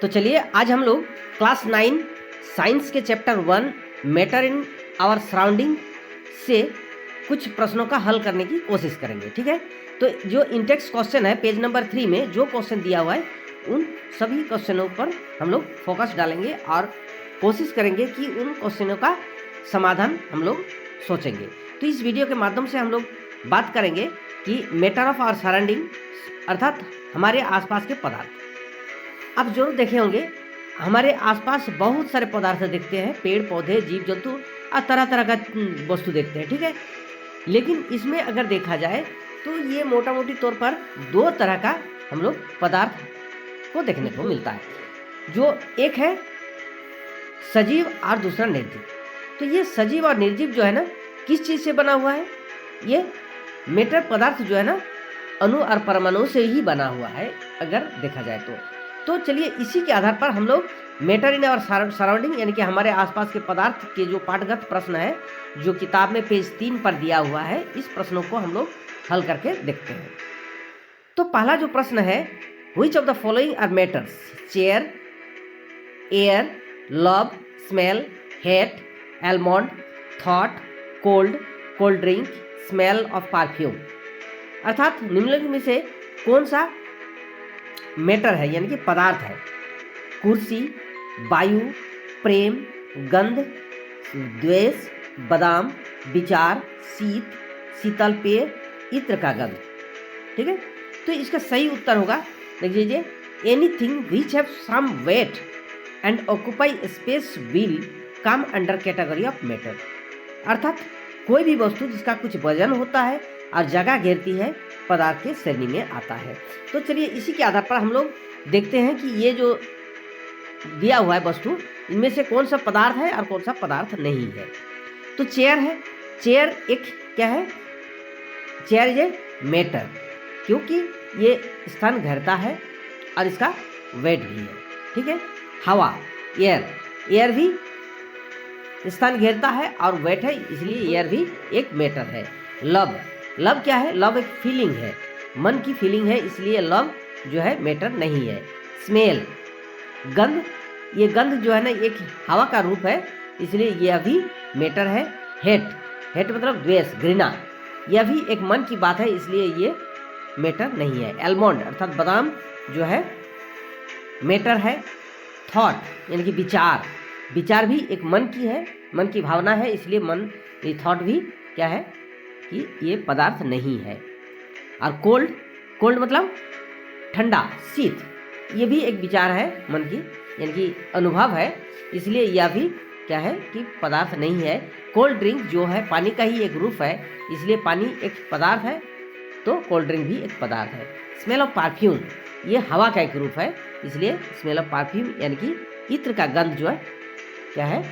तो चलिए आज हम लोग क्लास 9 साइंस के chapter 1 matter in our surrounding से कुछ प्रश्नों का हल करने की कोशिश करेंगे। ठीक है, तो जो इंटेक्स क्वेश्चन है पेज नंबर 3 में जो क्वेश्चन दिया हुआ है उन सभी क्वेश्चनों पर हम लोग फोकस डालेंगे और कोशिश करेंगे कि उन क्वेश्चनों का समाधान हम लोग सोचेंगे। तो इस वीडियो के माध्यम से हम लोग बात करेंगे कि मैटर ऑफ आवर सराउंडिंग अर्थात हमारे आसपास के पदार्थ। आप जरूर देखे होंगे हमारे आसपास बहुत सारे पदार्थ देखते हैं, पेड़ पौधे जीव जंतु और तरह तरह का वस्तु देखते हैं। ठीक है, लेकिन इसमें अगर देखा जाए तो ये मोटा मोटी तौर पर दो तरह का हम लोग पदार्थ को देखने को मिलता है, जो एक है सजीव और दूसरा निर्जीव। तो ये सजीव और निर्जीव जो है ना किस चीज़ से बना हुआ है? ये मैटर पदार्थ जो है ना अणु और परमाणु से ही बना हुआ है अगर देखा जाए तो चलिए इसी के आधार पर हम लोग मैटर इन आवर सराउंडिंग यानी कि हमारे आसपास के पदार्थ के जो पाठगत प्रश्न है जो किताब में पेज 3 पर दिया हुआ है, इस प्रश्नों को हम लोग हल करके देखते हैं। तो पहला जो प्रश्न है, which of the following are matters? Chair, air, love, smell, hate, almond, thought, cold, cold drink, smell of perfume. अर्थात निम्नलिखित में से कौन सा मैटर है यानी कि पदार्थ है? कुर्सी, वायु, प्रेम, गंध, द्वेष, बादाम, विचार, शीत, शीतल पेय, इत्र का गंध। ठीक है, तो इसका सही उत्तर होगा, देख लीजिए, anything which have some weight and occupy space will come under category of matter. अर्थात कोई भी वस्तु जिसका कुछ वजन होता है और जगह घेरती है पदार्थ के श्रेणी में आता है। तो चलिए इसी के आधार पर हम लोग देखते हैं कि ये जो दिया हुआ है वस्तु, इनमें से कौन सा पदार्थ है और कौन सा पदार्थ नहीं है। तो चेयर है, चेयर एक क्या है? चेयर ये मैटर, क्योंकि ये स्थान घेरता है और इसका वेट भी है। ठीक है, हवा, एयर, एयर भी स्थान घेरता है और वेट है, इसलिए एयर भी एक मैटर है। लव, लव क्या है? लव एक फीलिंग है, मन की फीलिंग है, इसलिए लव जो है मैटर नहीं है। स्मेल, गंध, ये गंध जो है ना एक हवा का रूप है, इसलिए यह भी मैटर है। हेट, हेट मतलब द्वेष, घृणा, यह भी एक मन की बात है, इसलिए ये मैटर नहीं है। एलमोंड अर्थात बादाम जो है मैटर है। थॉट यानी कि विचार, विचार भी एक मन की है, मन की भावना है, इसलिए मन ये थॉट भी क्या है कि ये पदार्थ नहीं है। और कोल्ड, कोल्ड मतलब ठंडा, शीत, ये भी एक विचार है मन की यानी कि अनुभव है, इसलिए यह भी क्या है कि पदार्थ नहीं है। कोल्ड ड्रिंक जो है पानी का ही एक रूप है, इसलिए पानी एक पदार्थ है, तो कोल्ड ड्रिंक भी एक पदार्थ है। स्मेल ऑफ परफ्यूम, ये हवा का एक रूप है, इसलिए स्मेल ऑफ परफ्यूम यानी कि इत्र का गंध जो है क्या है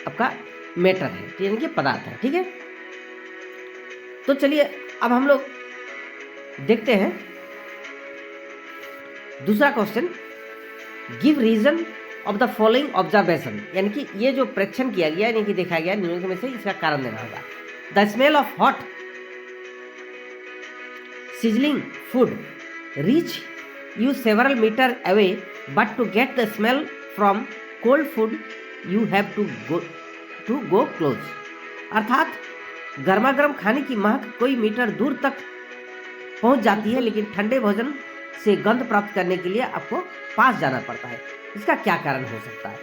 आपका मैटर है, यानी कि पदार्थ है। ठीक है, तो चलिए अब हम लोग देखते हैं दूसरा question. Give reason of the following observation, यानी कि ये जो प्रेक्षण किया गया यानी कि देखा गया निम्नलिखित में से इसका कारण देना होगा। The smell of hot sizzling food reach you several meter away, but to get the smell from cold food you have to go close। अर्थात गर्मा गर्म खाने की महक कोई मीटर दूर तक पहुंच जाती है, लेकिन ठंडे भोजन से गंध प्राप्त करने के लिए आपको पास जाना पड़ता है। इसका क्या कारण हो सकता है?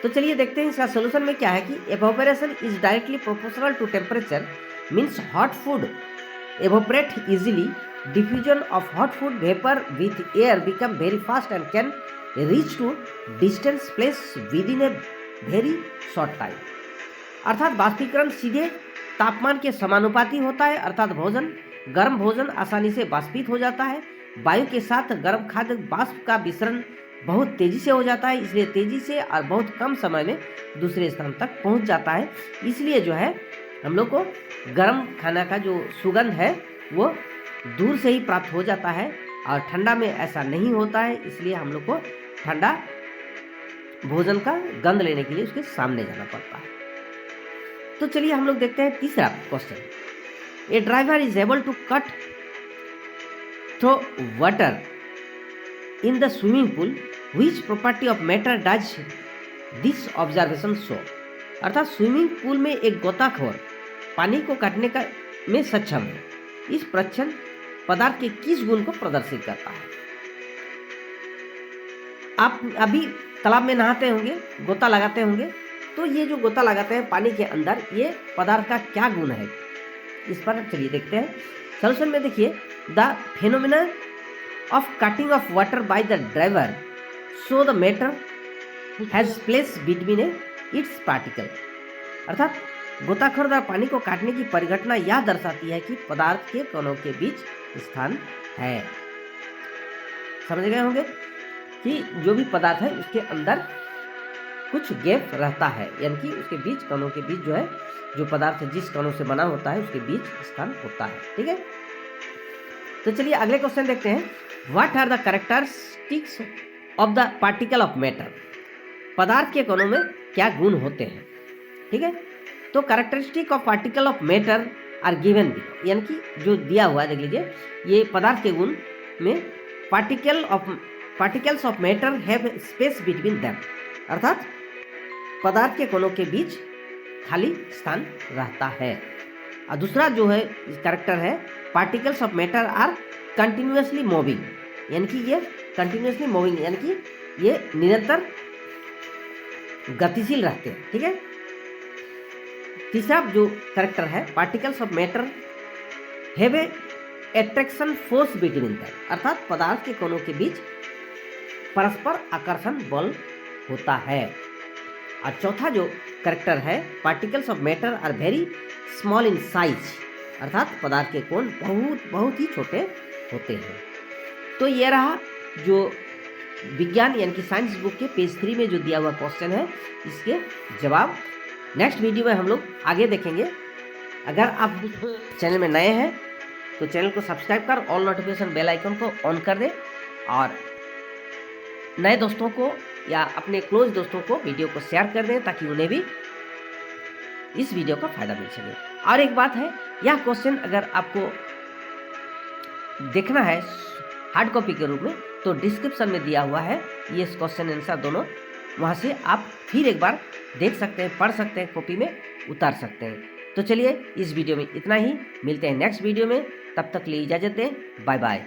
तो चलिए देखते हैं इसका सोल्यूशन में क्या है कि evaporation is directly proportional to temperature, means hot food evaporate easily. Diffusion of hot food vapor with air become very fast and can reach to distance place within a very short time। अर्थात वाष्पीकरण सीधे तापमान के समानुपाती होता है, अर्थात भोजन, गर्म भोजन आसानी से वाष्पित हो जाता है। वायु के साथ गर्म खाद्य वाष्प का विसरण बहुत तेजी से हो जाता है, इसलिए तेजी से और बहुत कम समय में दूसरे स्थान तक पहुंच जाता है। इसलिए जो है हम लोग को गर्म खाना का जो सुगंध है वो दूर से ही प्राप्त हो जाता है, और ठंडा में ऐसा नहीं होता है, इसलिए हम लोग को ठंडा भोजन का गंध लेने के लिए उसके सामने जाना पड़ता है। तो चलिए हम लोग देखते हैं तीसरा question. A driver is able to cut through water in the swimming pool which property of matter does this observation show. अर्थात स्विमिंग पूल में एक गोताखोर पानी को काटने का में सक्षम है, इस परीक्षण पदार्थ के किस गुण को प्रदर्शित करता है। आप अभी तालाब में नहाते होंगे, गोता लगाते होंगे, तो ये जो गोता लगाते हैं पानी के अंदर, ये पदार्थ का क्या गुण है, इस पर चलिए देखते हैं। सोल्यूशन में देखिए, the phenomena of cutting of water by the driver so the matter has place between its particle. अर्थात गोताखोर द्वारा पानी को काटने की परिघटना यह दर्शाती है कि पदार्थ के कणों के बीच स्थान है। समझ गए होंगे कि जो भी पदार्थ है उसके अंदर कुछ गैप रहता है, यानी कि उसके बीच कणों के बीच जो है, जो पदार्थ जिस कणों से बना होता है उसके बीच स्थान होता है। ठीक है, तो चलिए अगले क्वेश्चन देखते हैं। What are the characteristics of the particle of matter. पदार्थ के कणों में क्या गुण होते हैं। ठीक है, तो characteristic of particle of matter are given below, यानी कि जो दिया हुआ है देख लीजिए, ये पदार्थ के गुण में particles of matter have space between them. अर्थात पदार्थ के कणों के बीच खाली स्थान रहता है। और दूसरा जो है कैरेक्टर है, particles of matter are continuously moving, यानी कि ये कंटिन्यूअसली मूविंग, यानी कि ये निरंतर गतिशील रहते हैं। ठीक है, तीसरा जो कैरेक्टर है, particles of matter have a attraction force between them. अर्थात पदार्थ के कणों के बीच परस्पर आकर्षण बल होता है। और चौथा जो कैरेक्टर है, particles of matter are very small in size. अर्थात पदार्थ के कोण बहुत ही छोटे होते हैं। तो ये रहा जो विज्ञान यानी कि साइंस बुक के पेज 3 में जो दिया हुआ क्वेश्चन है, इसके जवाब नेक्स्ट वीडियो में हम लोग आगे देखेंगे। अगर आप चैनल में नए हैं तो चैनल को सब्सक्राइब कर ऑल नोटिफिकेशन बेल आइकन को ऑन कर दें, और नए दोस्तों को या अपने क्लोज दोस्तों को वीडियो को शेयर कर दें ताकि उन्हें भी इस वीडियो का फायदा मिल सके। और एक बात है, यह क्वेश्चन अगर आपको देखना है हार्ड कॉपी के रूप में तो डिस्क्रिप्शन में दिया हुआ है, ये क्वेश्चन आंसर दोनों, वहाँ से आप फिर एक बार देख सकते हैं, पढ़ सकते हैं, कॉपी में उतार सकते हैं। तो चलिए इस वीडियो में इतना ही, मिलते हैं नेक्स्ट वीडियो में, तब तक लिए इजाज़त दें, बाय बाय।